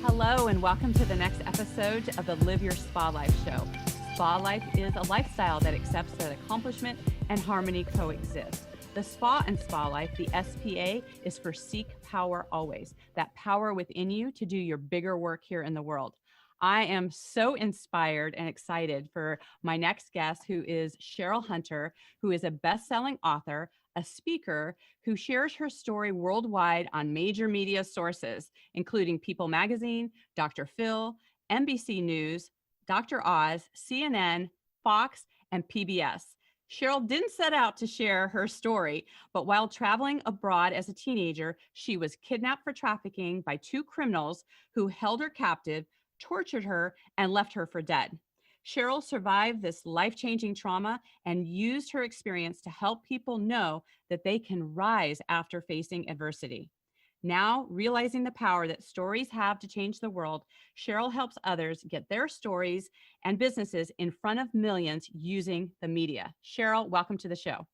Hello, and welcome to the next episode of the Live Your Spa Life show. Spa life is a lifestyle that accepts that accomplishment and harmony coexist. The Spa and Spa Life, the SPA, is for seek power always, that power within you to do your bigger work here in the world. I am so inspired and excited for my next guest, who is Cheryl Hunter, who is a best-selling author, a speaker who shares her story worldwide on major media sources, including People Magazine, Dr. Phil, NBC News, Dr. Oz, CNN, Fox, and PBS. Cheryl didn't set out to share her story, but while traveling abroad as a teenager, she was kidnapped for trafficking by two criminals who held her captive, tortured her, and left her for dead. Cheryl survived this life-changing trauma and used her experience to help people know that they can rise after facing adversity. Now, realizing the power that stories have to change the world, Cheryl helps others get their stories and businesses in front of millions using the media. Cheryl, welcome to the show.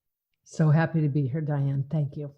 So happy to be here, Diane. Thank you.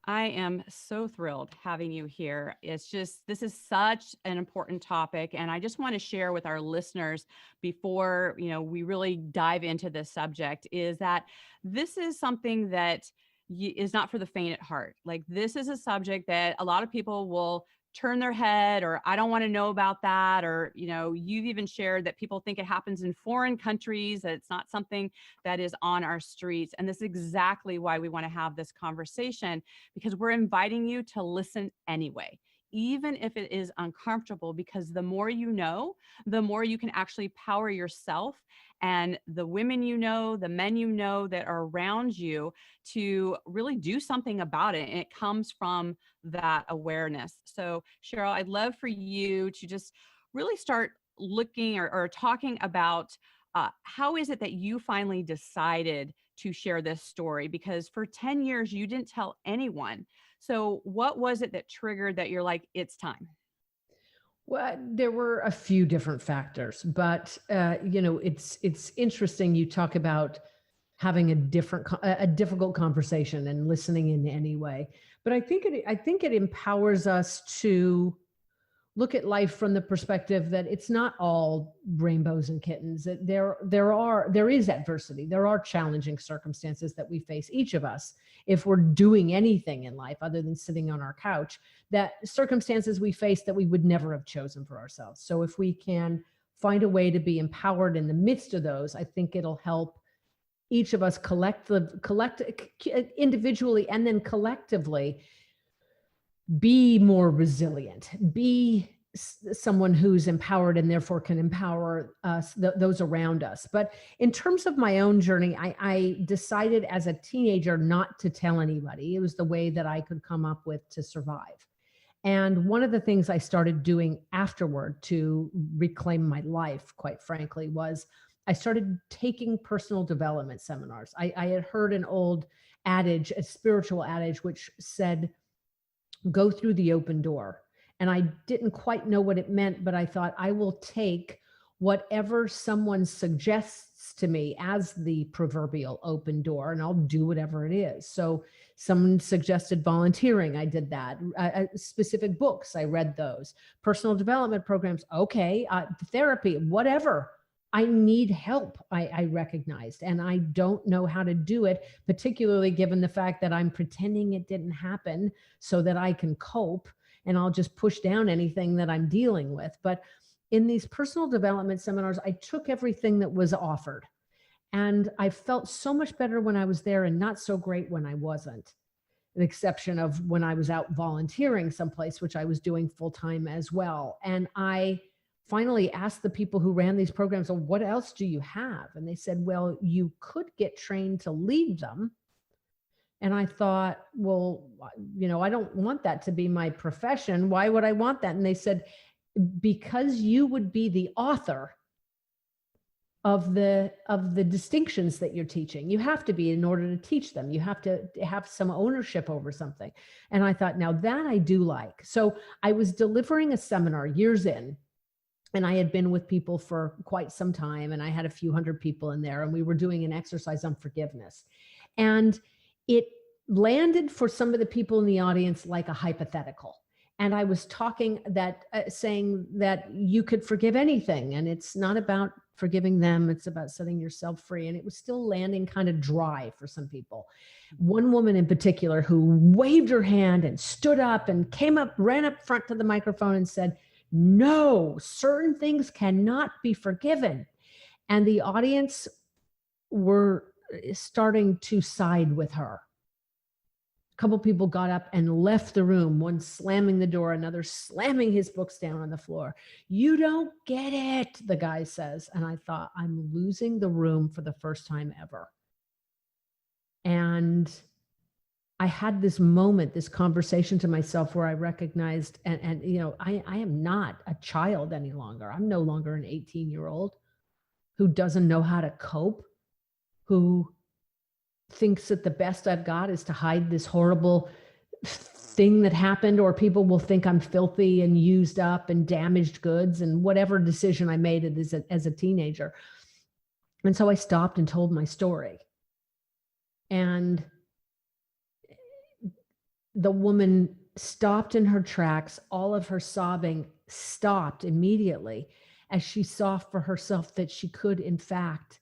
I am so thrilled having you here. It's just, this is such an important topic. And I just want to share with our listeners before, we really dive into this subject, is that this is something that is not for the faint at heart. Like, this is a subject that a lot of people will turn their head, or I don't want to know about that. Or, you've even shared that people think it happens in foreign countries, that it's not something that is on our streets. And this is exactly why we want to have this conversation, because we're inviting you to listen anyway, even if it is uncomfortable, because the more you know, the more you can actually power yourself and the women the men that are around you to really do something about it. And it comes from that awareness. So Cheryl, I'd love for you to just really start looking or talking about how is it that you finally decided to share this story? Because for 10 years, you didn't tell anyone. So what was it that triggered that you're like, it's time? Well, there were a few different factors, but it's interesting. You talk about having a difficult conversation and listening in anyway. But I think it empowers us to look at life from the perspective that it's not all rainbows and kittens. That there is adversity. There are challenging circumstances that we face, each of us, if we're doing anything in life other than sitting on our couch, that circumstances we face that we would never have chosen for ourselves. So if we can find a way to be empowered in the midst of those, I think it'll help each of us collect individually and then collectively be more resilient, be someone who's empowered and therefore can empower us, those around us. But in terms of my own journey, I decided as a teenager not to tell anybody. It was the way that I could come up with to survive. And one of the things I started doing afterward to reclaim my life, quite frankly, was I started taking personal development seminars. I had heard an old adage, a spiritual adage, which said, go through the open door. And I didn't quite know what it meant, but I thought I will take whatever someone suggests to me as the proverbial open door, and I'll do whatever it is. So someone suggested volunteering. I did that. Specific books, I read those. Personal development programs. Okay. Therapy, whatever. I need help, I recognized, and I don't know how to do it, particularly given the fact that I'm pretending it didn't happen so that I can cope, and I'll just push down anything that I'm dealing with. But in these personal development seminars, I took everything that was offered, and I felt so much better when I was there and not so great when I wasn't, an exception of when I was out volunteering someplace, which I was doing full time as well. And I finally asked the people who ran these programs, well, what else do you have? And they said, well, you could get trained to lead them. And I thought, well, I don't want that to be my profession. Why would I want that? And they said, because you would be the author of the distinctions that you're teaching. You have to be in order to teach them. You have to have some ownership over something. And I thought, now that I do like. So I was delivering a seminar years in, and I had been with people for quite some time, and I had a few hundred people in there, and we were doing an exercise on forgiveness. And it landed for some of the people in the audience like a hypothetical. And I was talking that, saying that you could forgive anything. And it's not about forgiving them. It's about setting yourself free. And it was still landing kind of dry for some people. One woman in particular who waved her hand and stood up and came up, ran up front to the microphone and said, no, certain things cannot be forgiven. And the audience were starting to side with her. A couple people got up and left the room, one slamming the door, another slamming his books down on the floor. You don't get it, the guy says. And I thought, I'm losing the room for the first time ever. And I had this moment, this conversation to myself where I recognized, and you know, I am not a child any longer. I'm no longer an 18-year-old who doesn't know how to cope, who thinks that the best I've got is to hide this horrible thing that happened, or people will think I'm filthy and used up and damaged goods and whatever decision I made as a teenager. And so I stopped and told my story. And the woman stopped in her tracks. All of her sobbing stopped immediately as she saw for herself that she could, in fact,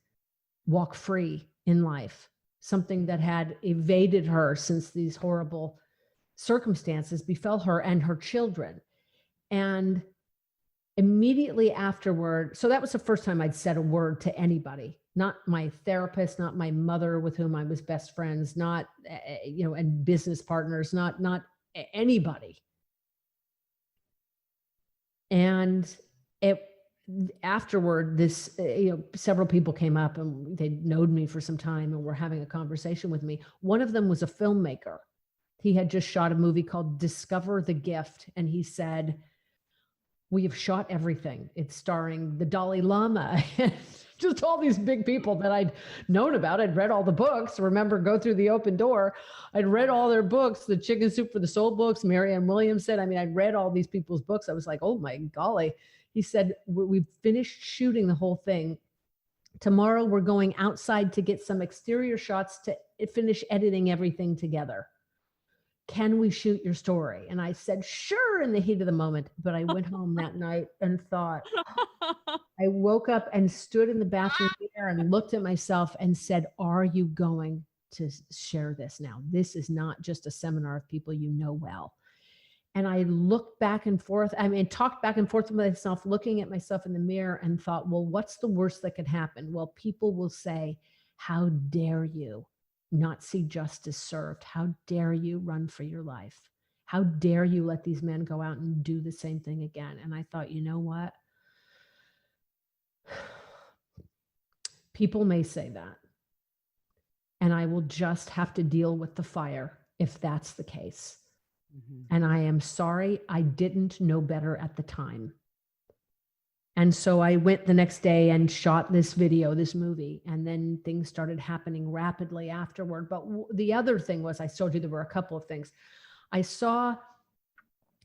walk free in life. Something that had evaded her since these horrible circumstances befell her and her children. And immediately afterward, so that was the first time I'd said a word to anybody, not my therapist, not my mother with whom I was best friends, not, you know, and business partners, not anybody. And afterward, this, you know, several people came up and they'd known me for some time and were having a conversation with me. One of them was a filmmaker. He had just shot a movie called Discover the Gift. And he said, we have shot everything. It's starring the Dalai Lama, just all these big people that I'd known about. I'd read all the books. Remember, Go Through the Open Door. I'd read all their books, the Chicken Soup for the Soul books, Marianne Williamson. I mean, I'd read all these people's books. I was like, oh my golly. He said, we've finished shooting the whole thing. Tomorrow we're going outside to get some exterior shots to finish editing everything together. Can we shoot your story? And I said, sure, in the heat of the moment. But I went home that night and thought, I woke up and stood in the bathroom mirror and looked at myself and said, are you going to share this now? This is not just a seminar of people you know well. And I looked back and forth, talked back and forth with myself, looking at myself in the mirror and thought, well, what's the worst that could happen? Well, people will say, how dare you not see justice served? How dare you run for your life? How dare you let these men go out and do the same thing again? And I thought, you know what? People may say that. And I will just have to deal with the fire if that's the case. Mm-hmm. And I am sorry, I didn't know better at the time. And so I went the next day and shot this video, this movie, and then things started happening rapidly afterward. But the other thing was, I told you there were a couple of things. I saw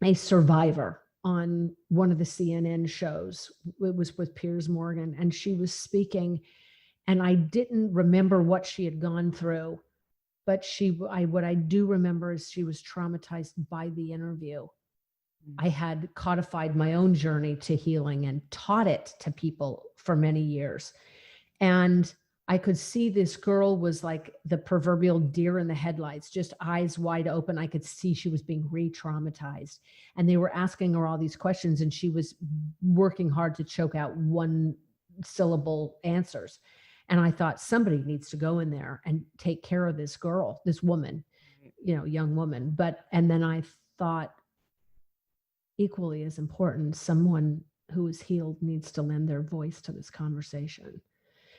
a survivor on one of the CNN shows. It was with Piers Morgan, and she was speaking, and I didn't remember what she had gone through. But what I do remember is she was traumatized by the interview. I had codified my own journey to healing and taught it to people for many years. And I could see this girl was like the proverbial deer in the headlights, just eyes wide open. I could see she was being re-traumatized. And they were asking her all these questions, and she was working hard to choke out one syllable answers. And I thought, somebody needs to go in there and take care of this girl, this woman, you know, young woman. And then I thought, equally as important, someone who is healed needs to lend their voice to this conversation.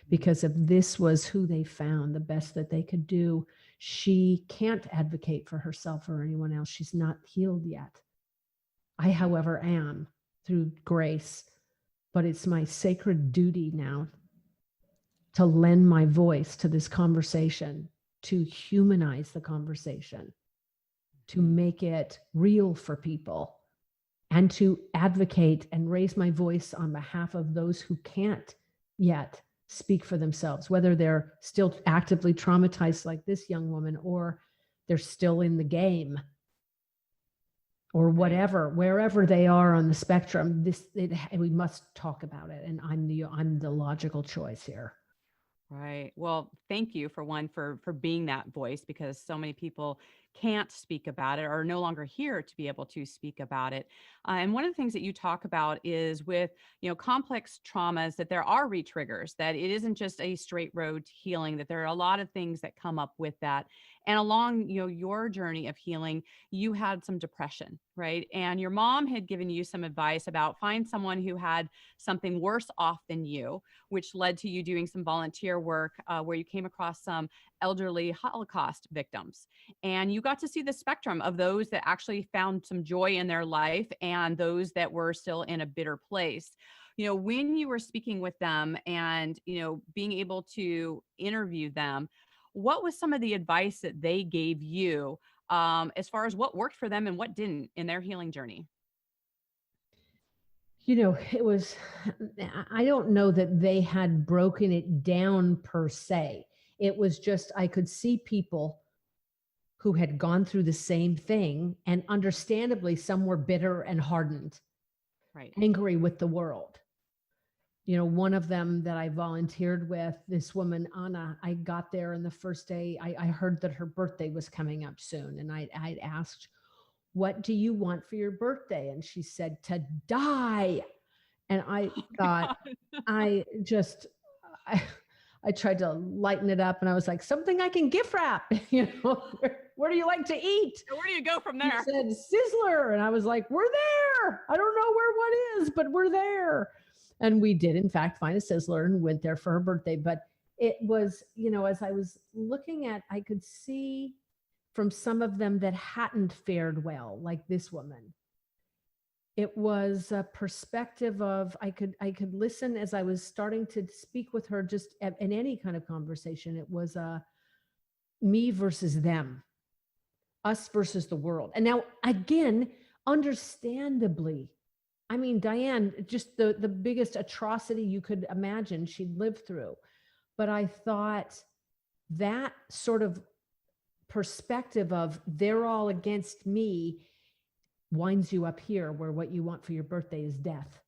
Because if this was who they found, the best that they could do, she can't advocate for herself or anyone else. She's not healed yet. I, however, am through grace, but it's my sacred duty now to lend my voice to this conversation, to humanize the conversation, to make it real for people, and to advocate and raise my voice on behalf of those who can't yet speak for themselves, whether they're still actively traumatized like this young woman, or they're still in the game. or Right. whatever, wherever they are on the spectrum. We must talk about it. And I'm the logical choice here. Right. Well, thank you for being that voice, because so many people can't speak about it, or are no longer here to be able to speak about it. And one of the things that you talk about is with, complex traumas, that there are re-triggers, that it isn't just a straight road to healing, that there are a lot of things that come up with that. And along, your journey of healing, you had some depression, right? And your mom had given you some advice about find someone who had something worse off than you, which led to you doing some volunteer work, where you came across some elderly Holocaust victims. And you got to see the spectrum of those that actually found some joy in their life and those that were still in a bitter place. When you were speaking with them and, being able to interview them, what was some of the advice that they gave you, as far as what worked for them and what didn't in their healing journey? It was, I don't know that they had broken it down per se. It was just, I could see people who had gone through the same thing, and understandably, some were bitter and hardened, Right. angry with the world. One of them that I volunteered with, this woman, Anna, I got there, and the first day I heard that her birthday was coming up soon. And I'd asked, what do you want for your birthday? And she said, to die. And I Oh my thought, God. I just, I, I tried to lighten it up, and I was like, something I can gift wrap, where do you like to eat? Where do you go from She there? said Sizzler. And I was like, we're there. I don't know where one is, but we're there. And we did, in fact, find a Sizzler and went there for her birthday. But it was, as I was looking at, I could see from some of them that hadn't fared well, like this woman. It was a perspective of, I could listen as I was starting to speak with her, just in any kind of conversation. It was a me versus them, us versus the world. And now, again, understandably, I mean, Diane, just the biggest atrocity you could imagine she'd lived through. But I thought that sort of perspective of they're all against me winds you up here, where what you want for your birthday is death.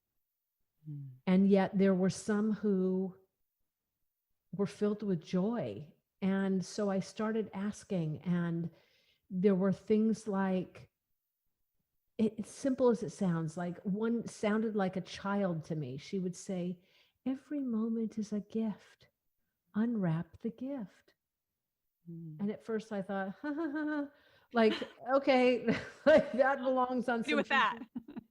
Mm. And yet there were some who were filled with joy. And so I started asking, and there were things like, it's simple as it sounds, like one sounded like a child to me. She would say, every moment is a gift. Unwrap the gift. And at first I thought, like, okay, like that belongs on do with that.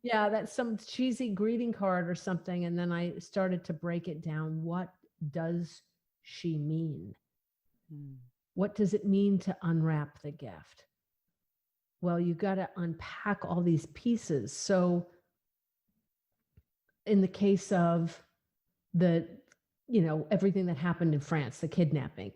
Yeah, that's some cheesy greeting card or something. And then I started to break it down. What does she mean? What does it mean to unwrap the gift? Well, you got to unpack all these pieces. So in the case of everything that happened in France, the kidnapping,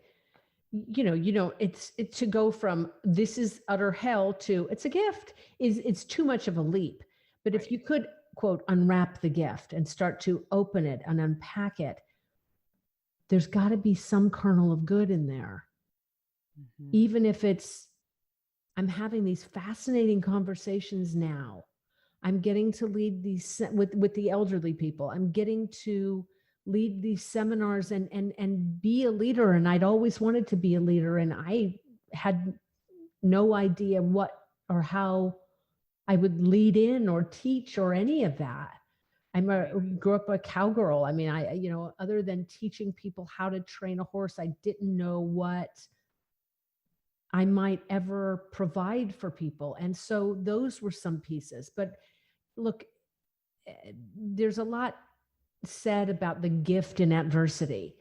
it's to go from this is utter hell to it's a gift it's too much of a leap. But right. If you could, quote, unwrap the gift and start to open it and unpack it, there's got to be some kernel of good in there. Mm-hmm. Even if it's, I'm having these fascinating conversations now. I'm getting to lead these with the elderly people. I'm getting to lead these seminars and be a leader. And I'd always wanted to be a leader. And I had no idea what or how I would lead in or teach or any of that. I grew up a cowgirl. I mean, other than teaching people how to train a horse, I didn't know what I might ever provide for people. And so those were some pieces. But look, there's a lot said about the gift in adversity.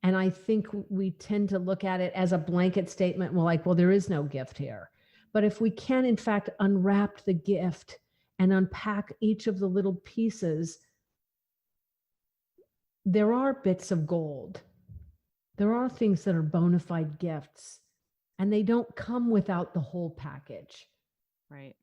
And I think we tend to look at it as a blanket statement. Well, there is no gift here. But if we can, in fact, unwrap the gift and unpack each of the little pieces, there are bits of gold. There are things that are bona fide gifts, and they don't come without the whole package. Right.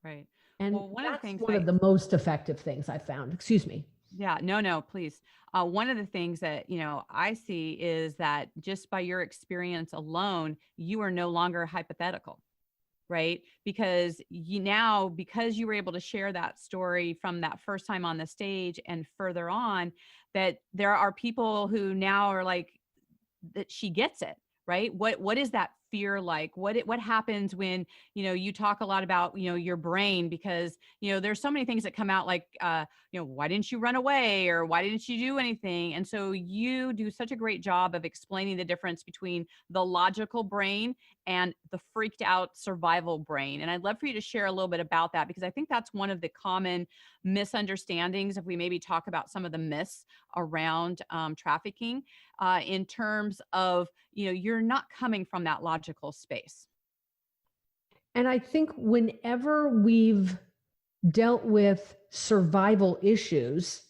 Right. And that's one of the most effective things I found. Excuse me. Yeah, no, please. One of the things that, I see is that just by your experience alone, you are no longer hypothetical, right? Because because you were able to share that story from that first time on the stage and further on, that there are people who now are like, that she gets it, right? What is that fear like? What happens when, you talk a lot about, your brain, because, there's so many things that come out like, why didn't you run away, or why didn't you do anything? And so you do such a great job of explaining the difference between the logical brain and the freaked out survival brain. And I'd love for you to share a little bit about that, because I think that's one of the common misunderstandings, if we maybe talk about some of the myths around trafficking, in terms of, you're not coming from that logical space. And I think whenever we've dealt with survival issues,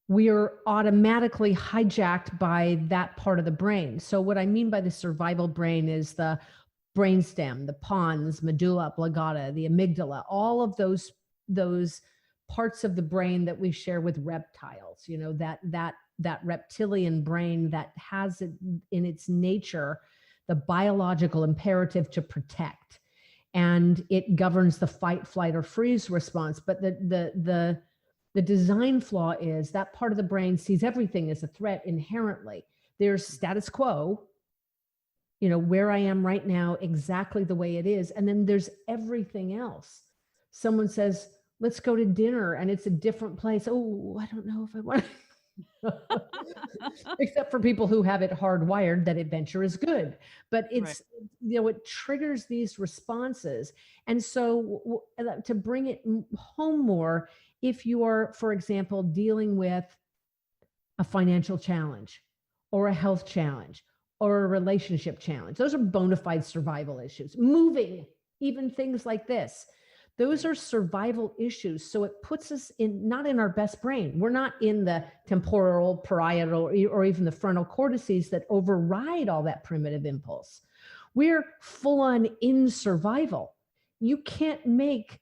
we are automatically hijacked by that part of the brain. So what I mean by the survival brain is the brainstem, the pons, medulla oblongata, the amygdala, all of those parts of the brain that we share with reptiles, that reptilian brain that has it in its nature, the biological imperative to protect. And it governs the fight, flight, or freeze response. But the design flaw is that part of the brain sees everything as a threat inherently. There's status quo, where I am right now, exactly the way it is. And then there's everything else. Someone says, let's go to dinner, and it's a different place. Oh, I don't know if I want to. Except for people who have it hardwired that adventure is good. But it's, it triggers these responses. And so to bring it home more, if you are, for example, dealing with a financial challenge or a health challenge or a relationship challenge, those are bona fide survival issues. Moving, even things like this. Those are survival issues. So it puts us not in our best brain. We're not in the temporal, parietal, or even the frontal cortices that override all that primitive impulse. We're full on in survival. You can't make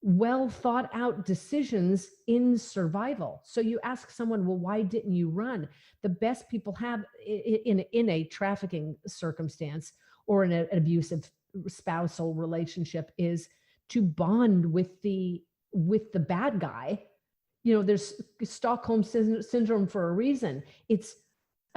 well thought out decisions in survival. So you ask someone, well, why didn't you run? The best people have in a trafficking circumstance or in an abusive spousal relationship is to bond with the bad guy. There's Stockholm syndrome for a reason. It's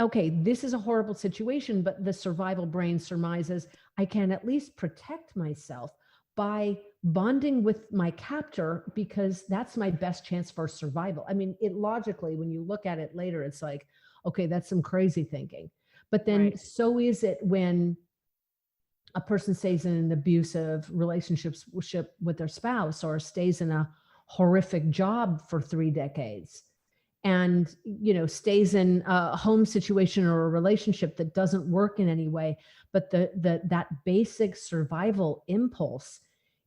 okay, this is a horrible situation, but the survival brain surmises I can at least protect myself by bonding with my captor, because that's my best chance for survival. I mean, it logically, when you look at it later, it's like, okay, that's some crazy thinking. But then so is it when a person stays in an abusive relationship with their spouse, or stays in a horrific job for 3 decades, and stays in a home situation or a relationship that doesn't work in any way, but that basic survival impulse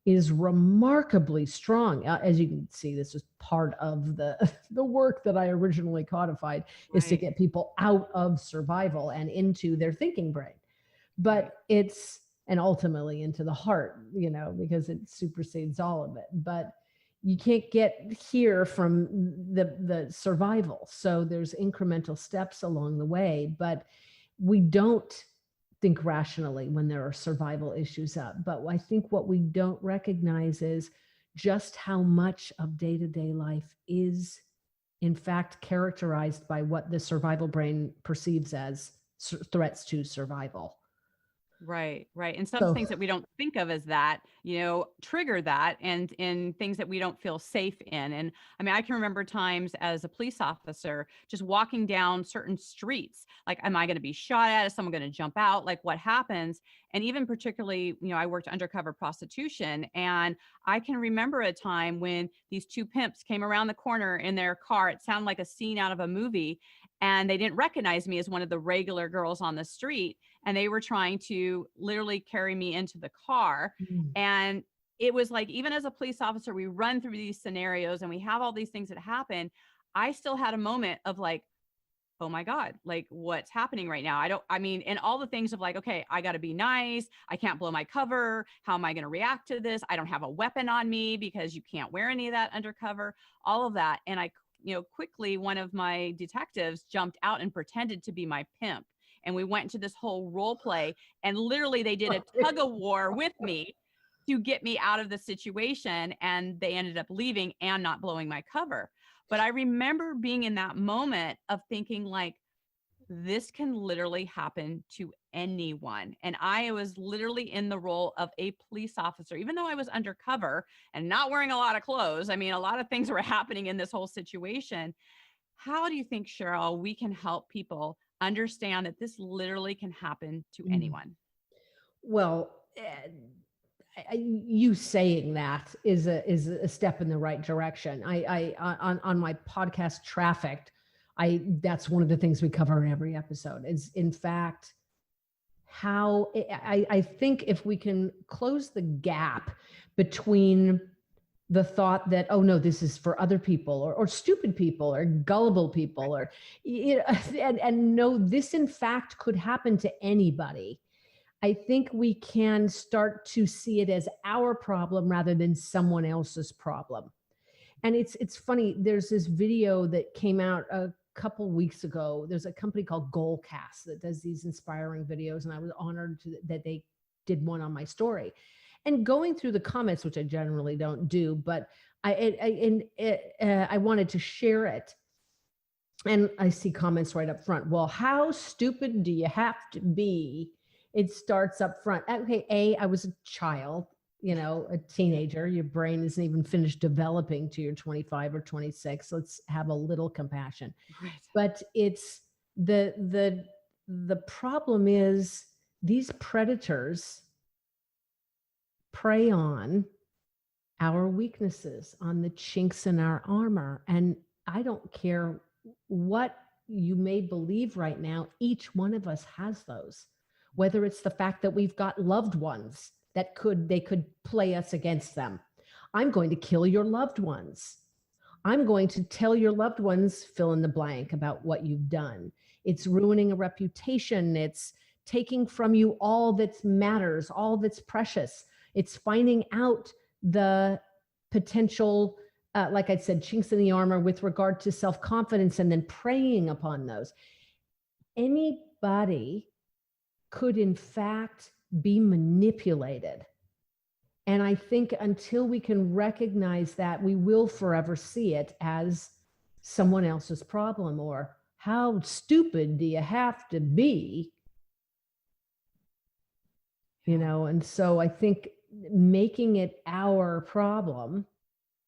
is remarkably strong. As you can see, this is part of the work that I originally codified, is to get people out of survival and into their thinking brain. But and ultimately into the heart, because it supersedes all of it. But you can't get here from the survival. So there's incremental steps along the way, but we don't think rationally when there are survival issues up. But I think what we don't recognize is just how much of day-to-day life is in fact characterized by what the survival brain perceives as threats to survival. Right. And some things that we don't think of as that, trigger that, and in things that we don't feel safe in. And I mean, I can remember times as a police officer just walking down certain streets, like, am I going to be shot at? Is someone going to jump out? Like, what happens? And even particularly, I worked undercover prostitution, and I can remember a time when these 2 pimps came around the corner in their car. It sounded like a scene out of a movie, and they didn't recognize me as one of the regular girls on the street. And they were trying to literally carry me into the car. And it was like, even as a police officer, we run through these scenarios and we have all these things that happen. I still had a moment of like, oh my God, like, what's happening right now? And all the things of like, okay, I got to be nice. I can't blow my cover. How am I going to react to this? I don't have a weapon on me, because you can't wear any of that undercover, all of that. And quickly, one of my detectives jumped out and pretended to be my pimp. And we went into this whole role play, and literally they did a tug of war with me to get me out of the situation. And they ended up leaving and not blowing my cover. But I remember being in that moment of thinking like, this can literally happen to anyone. And I was literally in the role of a police officer, even though I was undercover and not wearing a lot of clothes. I mean, a lot of things were happening in this whole situation. How do you think, Cheryl, we can help people understand that this literally can happen to Mm. anyone? Well, you saying that is a step in the right direction. On my podcast Trafficked, that's one of the things we cover in every episode is, in fact, how I think if we can close the gap between the thought that, oh no, this is for other people, or stupid people, or gullible people, or and no, this in fact could happen to anybody. I think we can start to see it as our problem rather than someone else's problem. And it's funny. There's this video that came out a couple weeks ago. There's a company called Goalcast that does these inspiring videos, and I was honored that they did one on my story. And going through the comments, which I generally don't do, but I wanted to share it. And I see comments right up front. Well, how stupid do you have to be? It starts up front. Okay, I was a child, a teenager. Your brain isn't even finished developing till you're 25 or 26. Let's have a little compassion. Right. But it's the problem is these predators prey on our weaknesses, on the chinks in our armor. And I don't care what you may believe right now, each one of us has those. Whether it's the fact that we've got loved ones that they could play us against them. I'm going to kill your loved ones. I'm going to tell your loved ones, fill in the blank, about what you've done. It's ruining a reputation. It's taking from you all that matters, all that's precious. It's finding out the potential, like I said, chinks in the armor with regard to self-confidence, and then preying upon those. Anybody could in fact be manipulated. And I think until we can recognize that, we will forever see it as someone else's problem, or how stupid do you have to be? And so I think making it our problem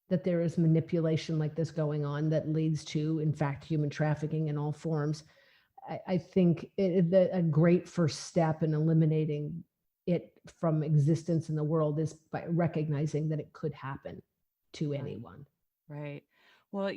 that there is manipulation like this going on that leads to, in fact, human trafficking in all forms. I think a great first step in eliminating it from existence in the world is by recognizing that it could happen to anyone. Right. Well,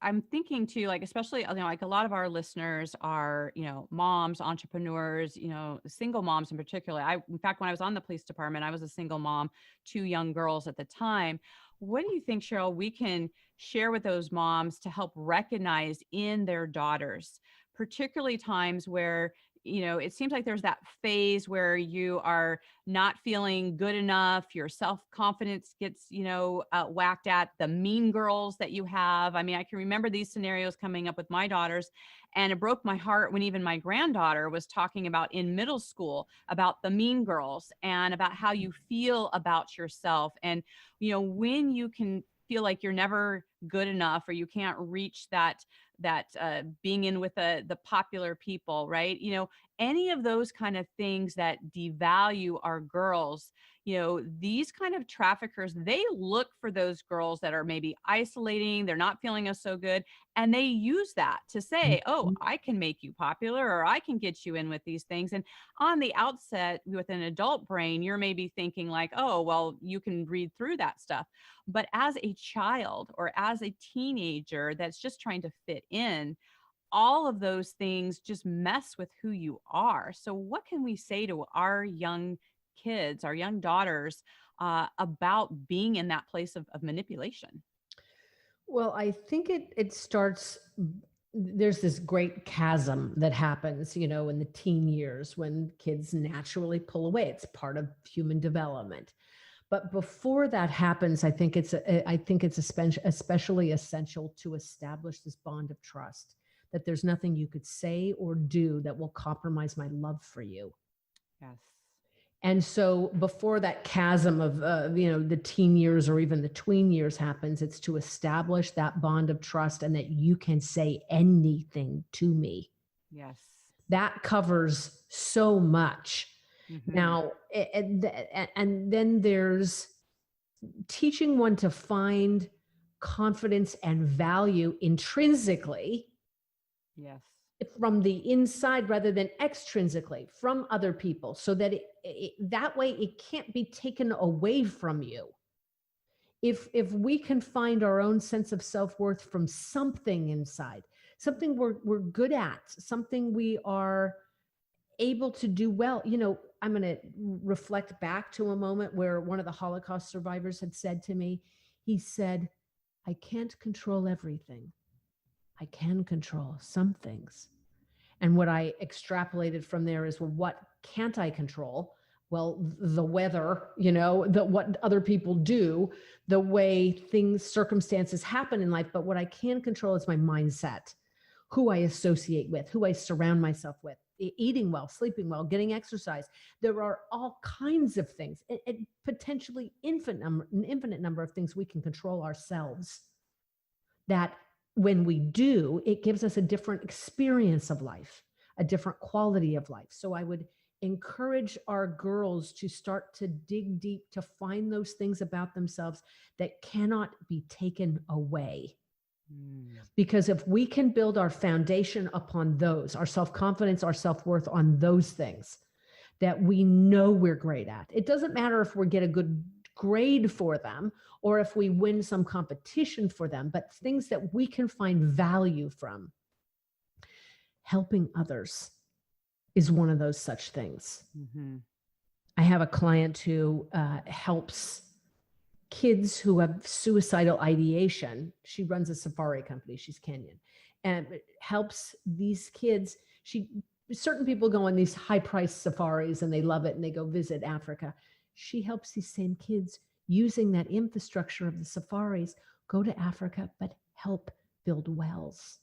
I'm thinking too, like, especially, like a lot of our listeners are, moms, entrepreneurs, single moms in particular. In fact, when I was on the police department, I was a single mom, 2 young girls at the time. What do you think, Cheryl, we can share with those moms to help recognize in their daughters, particularly times where, it seems like there's that phase where you are not feeling good enough. Your self-confidence gets, whacked at, the mean girls that you have. I mean, I can remember these scenarios coming up with my daughters, and it broke my heart when even my granddaughter was talking about in middle school about the mean girls and about how you feel about yourself. And, when you can feel like you're never good enough, or you can't reach that being in with the popular people, right? Any of those kind of things that devalue our girls, these kind of traffickers, they look for those girls that are maybe isolating, they're not feeling us so good, and they use that to say, oh, I can make you popular, or I can get you in with these things. And on the outset, with an adult brain, you're maybe thinking like, oh, well, you can read through that stuff. But as a child or as a teenager that's just trying to fit in, all of those things just mess with who you are. So what can we say to our young kids, our young daughters, about being in that place of manipulation? Well, I think it starts, there's this great chasm that happens, in the teen years when kids naturally pull away. It's part of human development. But before that happens, I think it's especially essential to establish this bond of trust, that there's nothing you could say or do that will compromise my love for you. Yes. And so before that chasm of, the teen years or even the tween years happens, it's to establish that bond of trust and that you can say anything to me. Yes. That covers so much. Mm-hmm. Now, and then there's teaching one to find confidence and value intrinsically. Yes. From the inside rather than extrinsically from other people, so that that way it can't be taken away from you. If we can find our own sense of self-worth from something inside, something we're good at, something we are able to do well. I'm going to reflect back to a moment where one of the Holocaust survivors had said to me, he said, "I can't control everything. I can control some things." And what I extrapolated from there is, well, what can't I control? Well, the weather, what other people do, the way circumstances happen in life. But what I can control is my mindset, who I associate with, who I surround myself with, eating well, sleeping well, getting exercise. There are all kinds of things, and potentially an infinite number of things we can control ourselves, that when we do, it gives us a different experience of life, a different quality of life. So I would encourage our girls to start to dig deep to find those things about themselves that cannot be taken away. Because if we can build our foundation upon those, our self-confidence, our self-worth on those things that we know we're great at, it doesn't matter if we get a good grade for them or if we win some competition for them, but things that we can find value from. Helping others is one of those such things. Mm-hmm. I have a client who helps kids who have suicidal ideation. She runs a safari company. She's Kenyan, and helps these kids. Certain people go on these high-priced safaris and they love it and they go visit Africa. She helps these same kids using that infrastructure of the safaris go to Africa, but help build wells,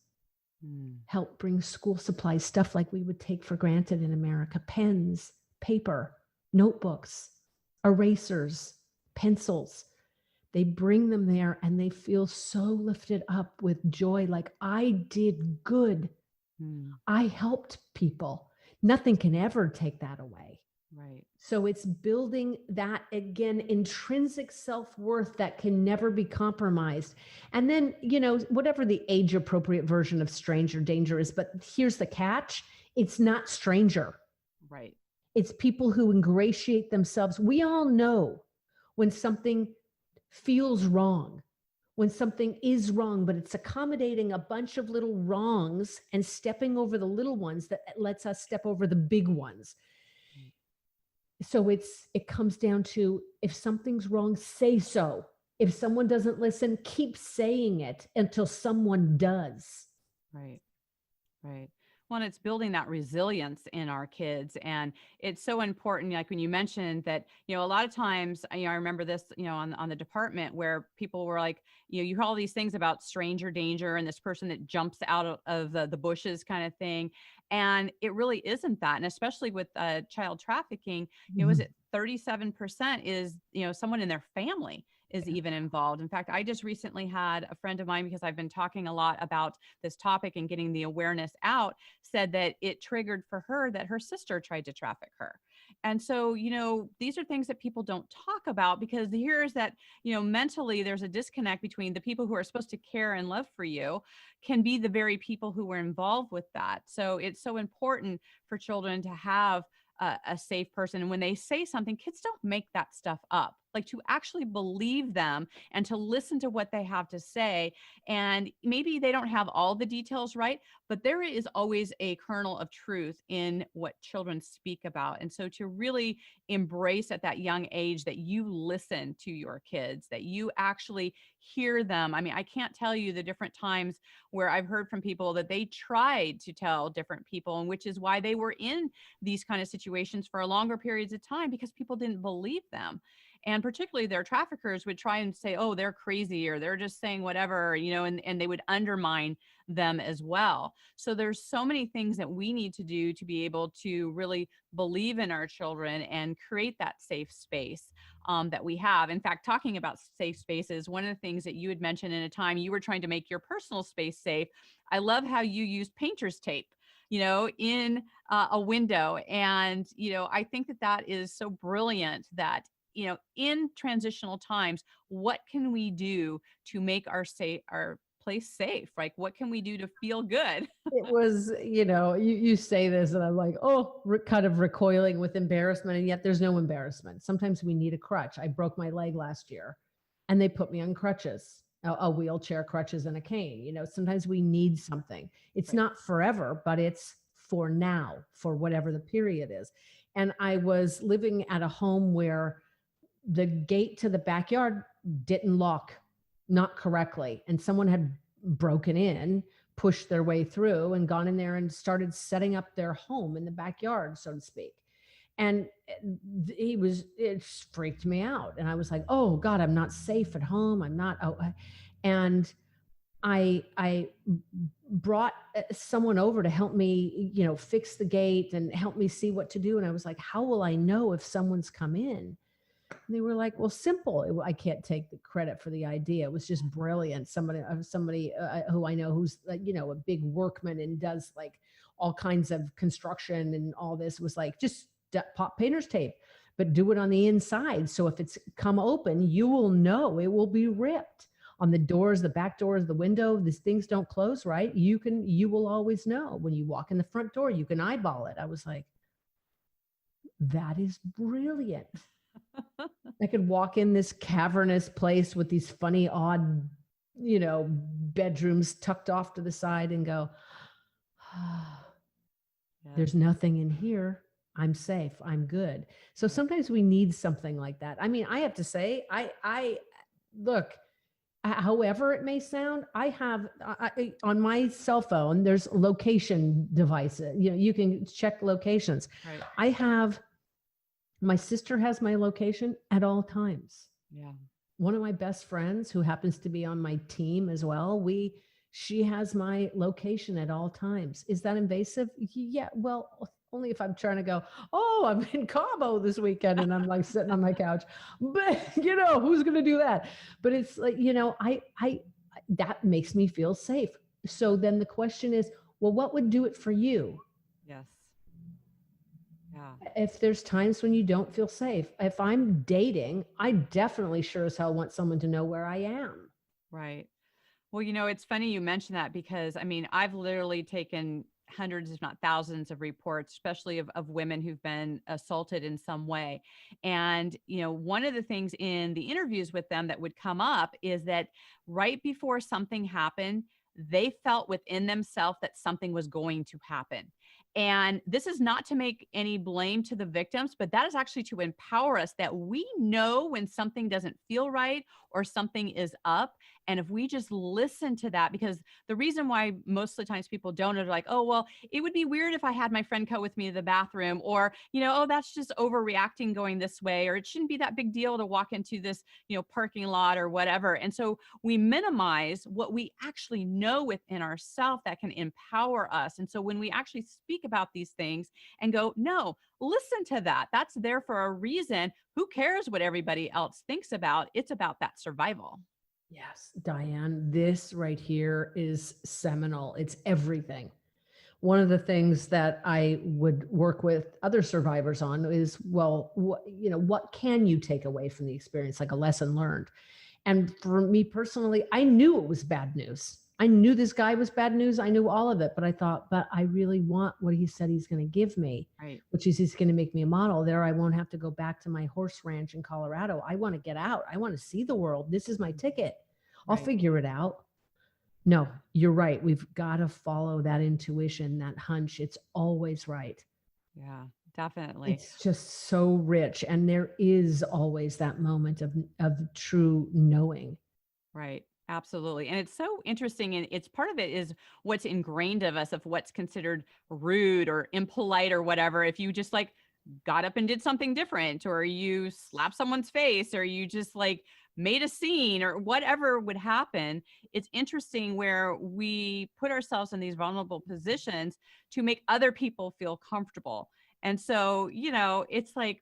help bring school supplies, stuff like we would take for granted in America, pens, paper, notebooks, erasers, pencils. They bring them there and they feel so lifted up with joy, like, I did good. I helped people. Nothing can ever take that away. Right. So it's building that, again, intrinsic self-worth that can never be compromised. And then, whatever the age appropriate version of stranger danger is, but here's the catch. It's not stranger. Right. It's people who ingratiate themselves. We all know when something feels wrong, when something is wrong, but it's accommodating a bunch of little wrongs and stepping over the little ones that lets us step over the big ones. So it comes down to, if something's wrong, say so. If someone doesn't listen, keep saying it until someone does. Right. Right. Well, it's building that resilience in our kids. And it's so important. Like when you mentioned that, a lot of times, I remember this, on the department where people were like, you hear all these things about stranger danger and this person that jumps out of the bushes kind of thing. And it really isn't that. And especially with child trafficking, is it 37% is, someone in their family is even involved. In fact, I just recently had a friend of mine, because I've been talking a lot about this topic and getting the awareness out, said that it triggered for her that her sister tried to traffic her. And so, these are things that people don't talk about, because here's that, mentally there's a disconnect between the people who are supposed to care and love for you can be the very people who were involved with that. So it's so important for children to have a safe person. And when they say something, kids don't make that stuff up, like to actually believe them and to listen to what they have to say. And maybe they don't have all the details right, but there is always a kernel of truth in what children speak about. And so to really embrace at that young age that you listen to your kids, that you actually hear them. I mean, I can't tell you the different times where I've heard from people that they tried to tell different people, and which is why they were in these kind of situations for longer periods of time, because people didn't believe them. And particularly their traffickers would try and say, oh, they're crazy, or they're just saying whatever, and they would undermine them as well. So there's so many things that we need to do to be able to really believe in our children and create that safe space that we have. In fact, talking about safe spaces, one of the things that you had mentioned in a time you were trying to make your personal space safe, I love how you used painter's tape, in a window. And, I think that that is so brilliant that, in transitional times, what can we do to make our place safe? Like, what can we do to feel good? It was, you say this and I'm like, oh, kind of recoiling with embarrassment. And yet there's no embarrassment. Sometimes we need a crutch. I broke my leg last year and they put me on crutches, a wheelchair, crutches, and a cane. Sometimes we need something. It's Right. not forever, but it's for now, for whatever the period is. And I was living at a home where the gate to the backyard didn't lock, not correctly. And someone had broken in, pushed their way through, and gone in there and started setting up their home in the backyard, so to speak. And it freaked me out. And I was like, oh God, I'm not safe at home. I'm not. And I brought someone over to help me, fix the gate and help me see what to do. And I was like, how will I know if someone's come in? And they were like, well, simple. I can't take the credit for the idea. It was just brilliant. Somebody who I know who's a big workman and does like all kinds of construction and all this, was like, just pop painter's tape, but do it on the inside. So if it's come open, you will know it will be ripped on the doors, the back doors, the window. These things don't close, right? You will always know when you walk in the front door, you can eyeball it. I was like, that is brilliant. I could walk in this cavernous place with these funny, odd, bedrooms tucked off to the side and go, there's nothing in here. I'm safe. I'm good. So sometimes we need something like that. I mean, I have to say, I look, however it may sound, I have on my cell phone, there's location devices. You can check locations. Right. My sister has my location at all times. Yeah. One of my best friends, who happens to be on my team as well, she has my location at all times. Is that invasive? Yeah. Well, only if I'm trying to go, oh, I'm in Cabo this weekend and I'm like sitting on my couch. But who's going to do that? But it's like, I that makes me feel safe. So then the question is, well, what would do it for you? Yes. Yeah. If there's times when you don't feel safe, if I'm dating, I definitely sure as hell want someone to know where I am. Right. Well, it's funny you mentioned that, because I mean, I've literally taken hundreds, if not thousands, of reports, especially of women who've been assaulted in some way. And, one of the things in the interviews with them that would come up is that right before something happened, they felt within themselves that something was going to happen. And this is not to make any blame to the victims, but that is actually to empower us that we know when something doesn't feel right or something is up. And if we just listen to that, because the reason why most of the times people don't are like, oh, well, it would be weird if I had my friend come with me to the bathroom, or, oh, that's just overreacting going this way, or it shouldn't be that big deal to walk into this, parking lot or whatever. And so we minimize what we actually know within ourselves that can empower us. And so when we actually speak about these things and go, no, listen to that. That's there for a reason. Who cares what everybody else thinks about? It's about that survival. Yes, Diane, this right here is seminal. It's everything. One of the things that I would work with other survivors on is, well, what can you take away from the experience, like a lesson learned? And for me personally, I knew it was bad news. I knew this guy was bad news. I knew all of it, but I thought, but I really want what he said he's going to give me, right, which is he's going to make me a model. There, I won't have to go back to my horse ranch in Colorado. I want to get out. I want to see the world. This is my ticket. I'll figure it out. No, you're right. We've got to follow that intuition, that hunch. It's always right. Yeah, definitely. It's just so rich. And there is always that moment of true knowing. Right. Absolutely. And it's so interesting. And it's part of it is what's ingrained of us, of what's considered rude or impolite or whatever. If you just like got up and did something different, or you slapped someone's face, or you just like made a scene, or whatever would happen. It's interesting where we put ourselves in these vulnerable positions to make other people feel comfortable. And so, it's like,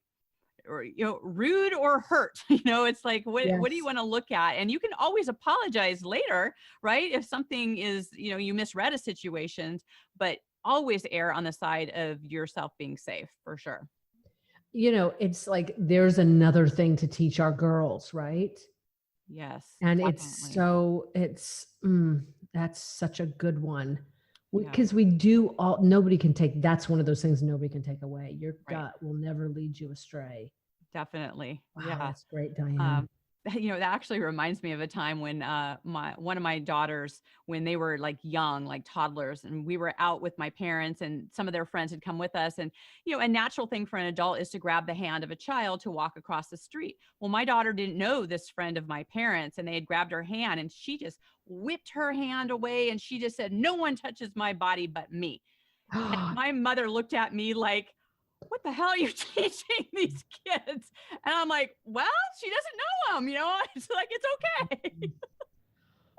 or rude or hurt. It's like, what do you Yes. want to look at? And you can always apologize later, right? If something is, you misread a situation, but always err on the side of yourself being safe, for sure. It's like there's another thing to teach our girls, right? Yes, And definitely. that's such a good one. Yeah, Because we do all, nobody can take, that's one of those things nobody can take away. Your right. gut will never lead you astray. Definitely. Wow, Yeah. that's great, Diane. Um, that actually reminds me of a time when my one of my daughters, when they were like young, like toddlers, and we were out with my parents, and some of their friends had come with us. And a natural thing for an adult is to grab the hand of a child to walk across the street. Well, my daughter didn't know this friend of my parents, and they had grabbed her hand, and she just whipped her hand away, and she just said, "No one touches my body but me." And my mother looked at me like, "What the hell are you teaching these kids?" And I'm like, "Well, she doesn't know them, It's like, it's okay."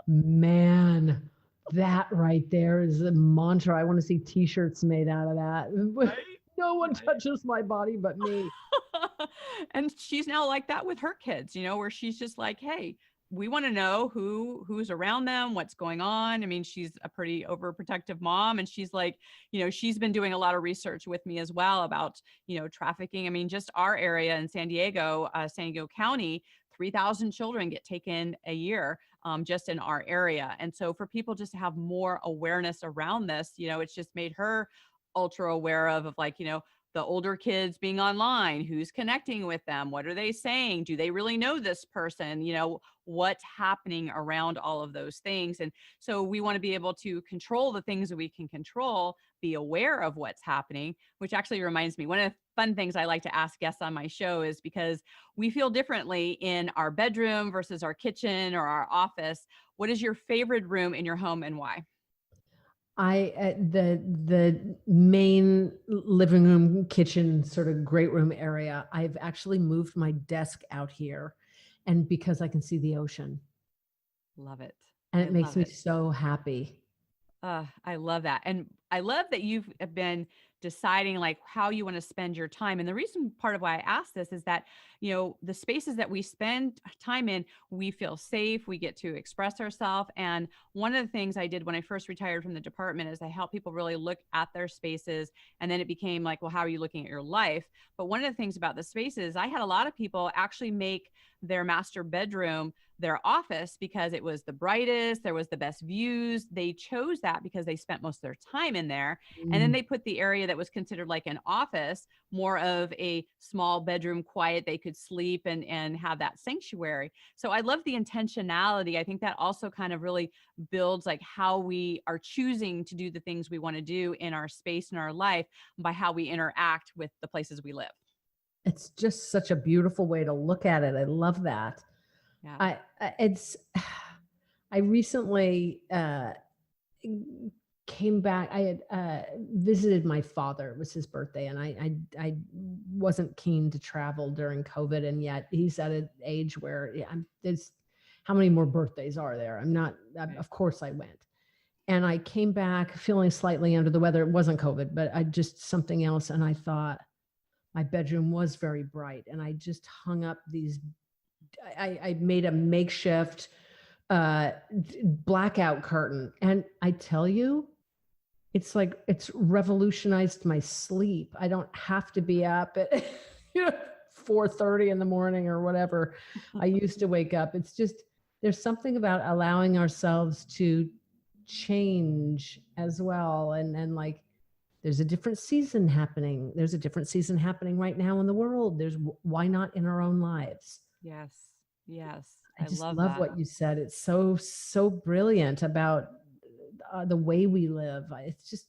Man, that right there is a mantra. I want to see t-shirts made out of that. Right? No one Right. touches my body but me. And she's now like that with her kids, where she's just like, "Hey, we want to know who's around them, what's going on." I mean, she's a pretty overprotective mom, and she's like, she's been doing a lot of research with me as well about, trafficking. I mean, just our area in San Diego County, 3,000 children get taken a year, just in our area. And so for people just to have more awareness around this, it's just made her ultra aware of like, the older kids being online, who's connecting with them, what are they saying, do they really know this person, what's happening around all of those things. And so we want to be able to control the things that we can control, be aware of what's happening. Which actually reminds me, one of the fun things I like to ask guests on my show is, because we feel differently in our bedroom versus our kitchen or our office, what is your favorite room in your home and why? The main living room, kitchen, sort of great room area, I've actually moved my desk out here, and because I can see the ocean, Love it. and I it makes love me it. so happy. I love that. And I love that you've been deciding like how you want to spend your time. And the reason part of why I asked this is that, the spaces that we spend time in, we feel safe, we get to express ourselves. And one of the things I did when I first retired from the department is I help people really look at their spaces. And then it became like, well, how are you looking at your life? But one of the things about the spaces, I had a lot of people actually make their master bedroom their office because it was the brightest, there was the best views. They chose that because they spent most of their time in there. And then Mm. they put the area that was considered like an office, more of a small bedroom, quiet, they could sleep and have that sanctuary. So I love the intentionality. I think that also kind of really builds like how we are choosing to do the things we want to do in our space in our life by how we interact with the places we live. It's just such a beautiful way to look at it. I love that. Yeah. It's I recently came back. I had visited my father. It was his birthday, and I wasn't keen to travel during COVID, and yet he's at an age where, yeah, there's how many more birthdays are there? I'm not. Right. Of course, I went, and I came back feeling slightly under the weather. It wasn't COVID, but I just something else, and I thought my bedroom was very bright, and I just hung up these. I made a makeshift blackout curtain, and I tell you, it's like it's revolutionized my sleep. I don't have to be up at 4:30 in the morning or whatever I used to wake up. It's just there's something about allowing ourselves to change as well, and like there's a different season happening. There's a different season happening right now in the world. There's why not in our own lives? Yes. Yes. I I just love love that. what you said. It's so brilliant about the way we live. It's just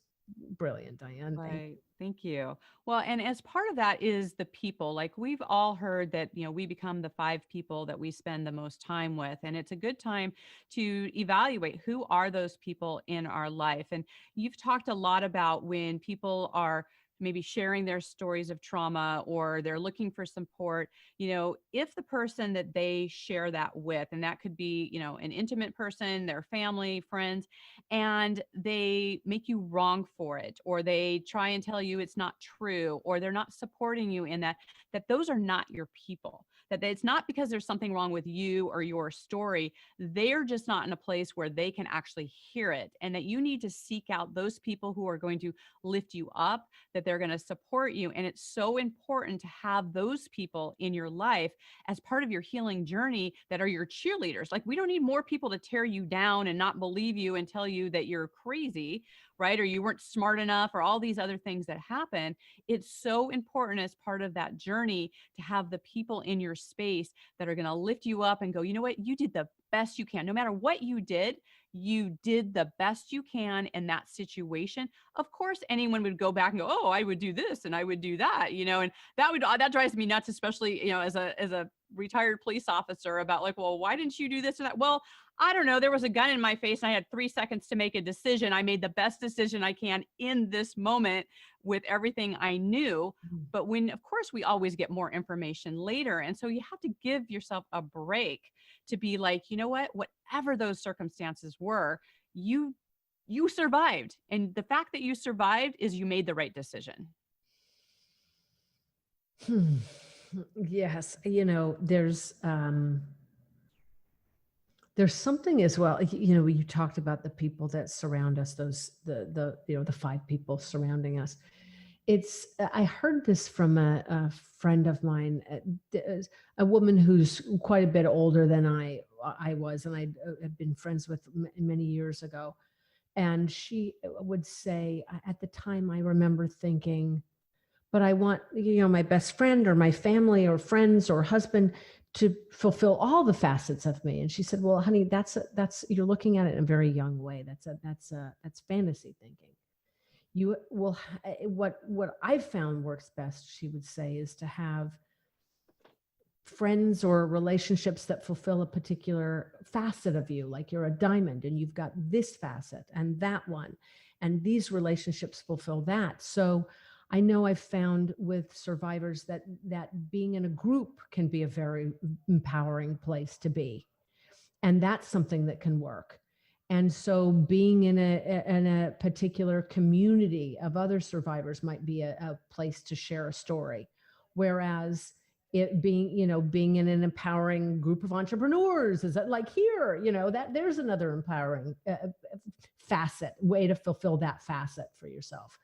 brilliant, Diane. Thank Right. Thank you. Well, and as part of that is the people. Like we've all heard that, we become the five people that we spend the most time with. And it's a good time to evaluate who are those people in our life. And you've talked a lot about when people are maybe sharing their stories of trauma, or they're looking for support, if the person that they share that with, and that could be, an intimate person, their family, friends, and they make you wrong for it, or they try and tell you it's not true, or they're not supporting you in that, that those are not your people. That it's not because there's something wrong with you or your story. They're just not in a place where they can actually hear it. And that you need to seek out those people who are going to lift you up, that they're going to support you. And it's so important to have those people in your life as part of your healing journey that are your cheerleaders. Like, we don't need more people to tear you down and not believe you and tell you that you're crazy, right? Or you weren't smart enough, or all these other things that happen. It's so important as part of that journey to have the people in your space that are going to lift you up and go, you know what, you did the best you can. No matter what you did the best you can in that situation. Of course, anyone would go back and go, oh, I would do this and I would do that, and that drives me nuts, especially, as a retired police officer, about like, well, why didn't you do this or that? Well, I don't know. There was a gun in my face and I had 3 seconds to make a decision. I made the best decision I can in this moment with everything I knew. But of course, we always get more information later. And so you have to give yourself a break to be like, you know what, whatever those circumstances were, you survived. And the fact that you survived is you made the right decision. Yes. There's something as well, you talked about the people that surround us, the 5 people surrounding us. I heard this from a friend of mine, a woman who's quite a bit older than I was, and I had been friends with many years ago. And she would say, at the time, I remember thinking, but I want, my best friend or my family or friends or husband to fulfill all the facets of me. And she said, well, honey, that's you're looking at it in a very young way. That's fantasy thinking. You will, what I've found works best, she would say, is to have friends or relationships that fulfill a particular facet of you. Like, you're a diamond and you've got this facet and that one, and these relationships fulfill that. So I know I've found with survivors that being in a group can be a very empowering place to be. And that's something that can work. And so being in a particular community of other survivors might be a place to share a story. Whereas it being in an empowering group of entrepreneurs, is that like here, that there's another empowering way to fulfill that facet for yourself.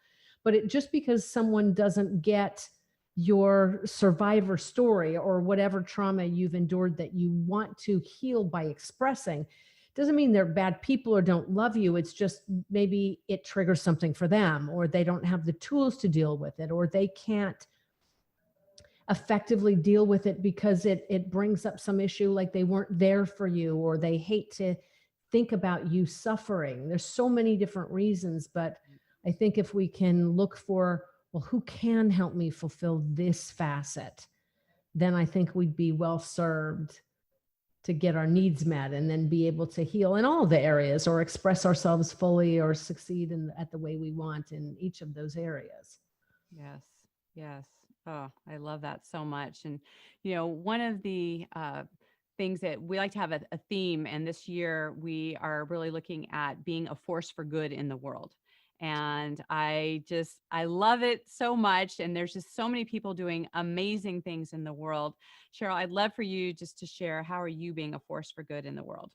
But just because someone doesn't get your survivor story or whatever trauma you've endured that you want to heal by expressing, doesn't mean they're bad people or don't love you. It's just maybe it triggers something for them, or they don't have the tools to deal with it, or they can't effectively deal with it because it brings up some issue, like they weren't there for you, or they hate to think about you suffering. There's so many different reasons, but I think if we can look for, well, who can help me fulfill this facet, then I think we'd be well served to get our needs met and then be able to heal in all the areas, or express ourselves fully, or succeed at the way we want in each of those areas. Yes. Yes. Oh, I love that so much. And, one of the things that we like to have a theme, and this year we are really looking at being a force for good in the world. And I love it so much. And there's just so many people doing amazing things in the world. Cheryl, I'd love for you just to share, how are you being a force for good in the world?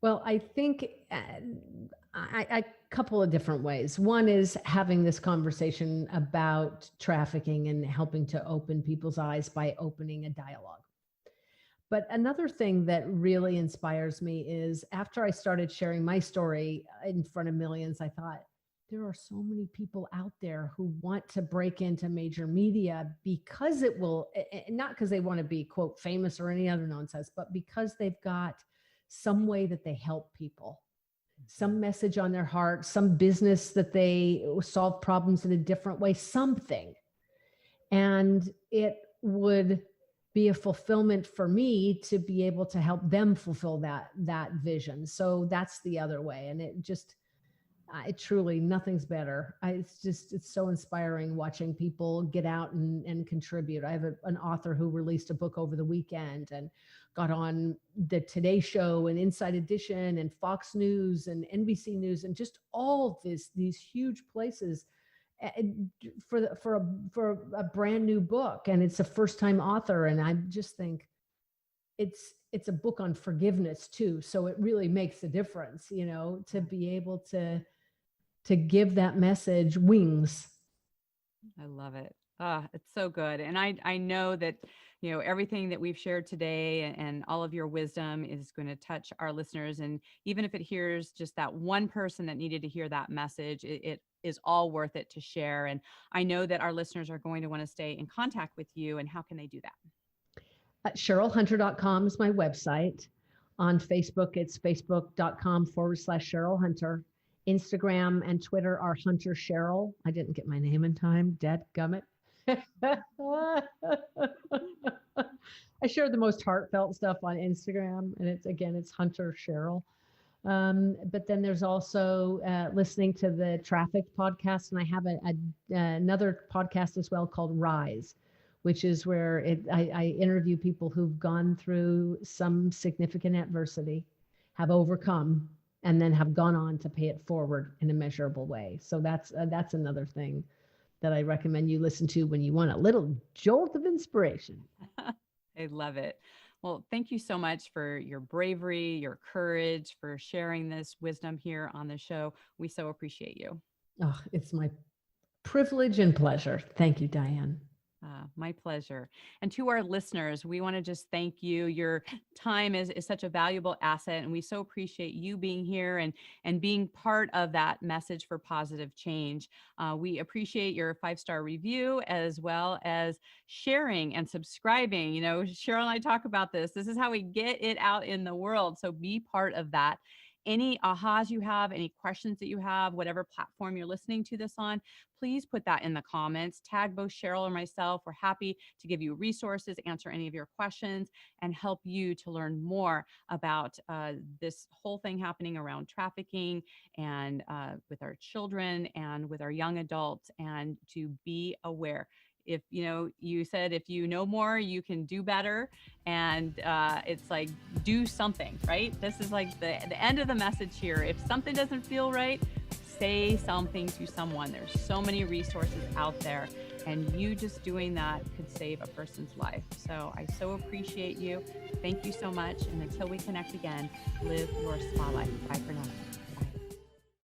Well, I think a couple of different ways. One is having this conversation about trafficking and helping to open people's eyes by opening a dialogue. But another thing that really inspires me is, after I started sharing my story in front of millions, I thought, there are so many people out there who want to break into major media because it will, not because they want to be, quote, famous or any other nonsense, but because they've got some way that they help people, some message on their heart, some business that they solve problems in a different way, something. And it would be a fulfillment for me to be able to help them fulfill that vision. So that's the other way. And it just, Truly, nothing's better. It's so inspiring watching people get out and contribute. I have an author who released a book over the weekend and got on the Today Show and Inside Edition and Fox News and NBC News and just all these huge places for a brand new book. And it's a first time author. And I just think it's a book on forgiveness too. So it really makes a difference, to be able to give that message wings. I love it. It's so good. And I know that, everything that we've shared today and all of your wisdom is going to touch our listeners. And even if it hears just that one person that needed to hear that message, it is all worth it to share. And I know that our listeners are going to want to stay in contact with you. And how can they do that? CherylHunter.com is my website. On Facebook, it's facebook.com/Cheryl Hunter. Instagram and Twitter are Hunter Cheryl. I didn't get my name in time. Dadgummit. I share the most heartfelt stuff on Instagram, and it's Hunter Cheryl. But then there's also listening to the Traffic podcast, and I have another podcast as well called Rise, which is where I interview people who've gone through some significant adversity, have overcome, and then have gone on to pay it forward in a measurable way. So that's another thing that I recommend you listen to when you want a little jolt of inspiration. I love it. Well, thank you so much for your bravery, your courage, for sharing this wisdom here on the show. We so appreciate you. Oh, it's my privilege and pleasure. Thank you, Diane. My pleasure. And to our listeners, we want to just thank you. Your time is such a valuable asset, and we so appreciate you being here and being part of that message for positive change. We appreciate your 5-star review, as well as sharing and subscribing. Cheryl and I talk about this. This is how we get it out in the world. So be part of that. Any ahas you have, any questions that you have, whatever platform you're listening to this on, please put that in the comments. Tag both Cheryl or myself. We're happy to give you resources, answer any of your questions, and help you to learn more about this whole thing happening around trafficking and with our children and with our young adults, and to be aware. If you said if you know more, you can do better, and it's like, do something, right? This is like the end of the message here. If something doesn't feel right, say something to someone. There's so many resources out there, and you just doing that could save a person's life. So I so appreciate you. Thank you so much. And until we connect again, live your spa life. Bye for now.